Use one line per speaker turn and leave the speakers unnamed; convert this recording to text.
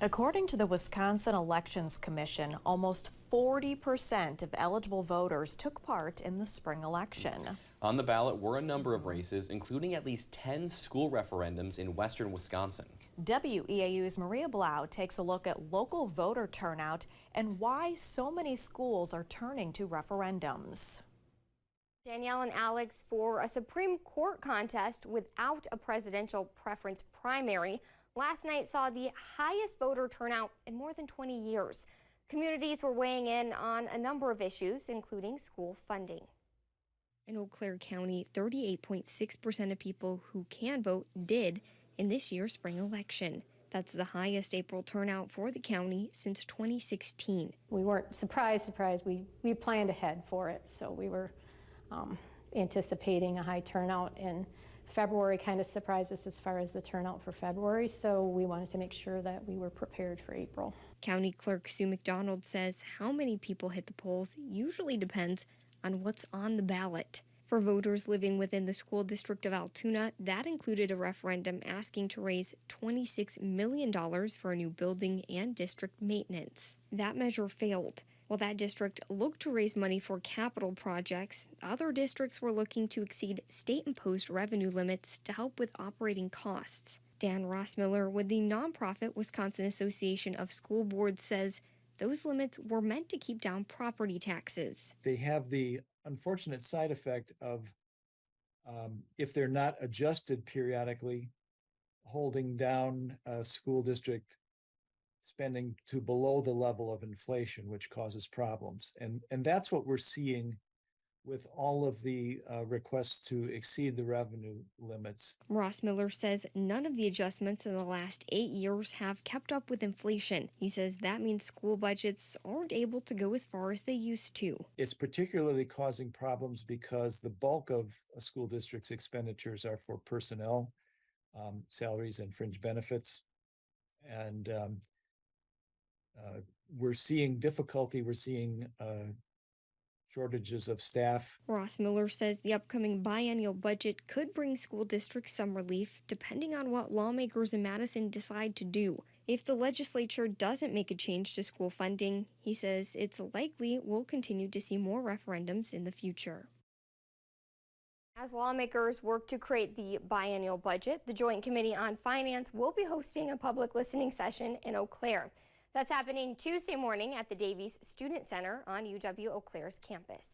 According to the Wisconsin Elections Commission, almost 40% of eligible voters took part in the spring election.
On the ballot were a number of races, including at least 10 school referendums in western Wisconsin.
WEAU's Maria Blau takes a look at local voter turnout and why so many schools are turning to referendums.
Danielle and Alex, for a Supreme Court contest without a presidential preference primary, last night saw the highest voter turnout in more than 20 years. Communities were weighing in on a number of issues, including school funding. In Eau Claire County, 38.6% of people who can vote did in this year's spring election. That's the highest April turnout for the county since 2016.
We weren't surprised. We planned ahead for it, so we were anticipating a high turnout, and February kind of surprised us as far as the turnout for February, so we wanted to make sure that we were prepared for April.
County Clerk Sue McDonald says how many people hit the polls usually depends on what's on the ballot. For voters living within the school district of Altoona, that included a referendum asking to raise $26 million for a new building and district maintenance. That measure failed. While that district looked to raise money for capital projects, other districts were looking to exceed state-imposed revenue limits to help with operating costs. Dan Rossmiller with the nonprofit Wisconsin Association of School Boards says those limits were meant to keep down property taxes.
They have the unfortunate side effect of, if they're not adjusted periodically, holding down a school district spending to below the level of inflation, which causes problems. And that's what we're seeing with all of the requests to exceed the revenue limits.
Rossmiller says none of the adjustments in the last 8 years have kept up with inflation. He says that means school budgets aren't able to go as far as they used to.
It's particularly causing problems because the bulk of a school district's expenditures are for personnel, salaries and fringe benefits. And we're seeing difficulty, we're seeing shortages of staff.
Rossmiller says the upcoming biennial budget could bring school districts some relief, depending on what lawmakers in Madison decide to do. If the legislature doesn't make a change to school funding, he says it's likely we'll continue to see more referendums in the future. As lawmakers work to create the biennial budget, the Joint Committee on Finance will be hosting a public listening session in Eau Claire. That's happening Tuesday morning at the Davies Student Center on UW Eau Claire's campus.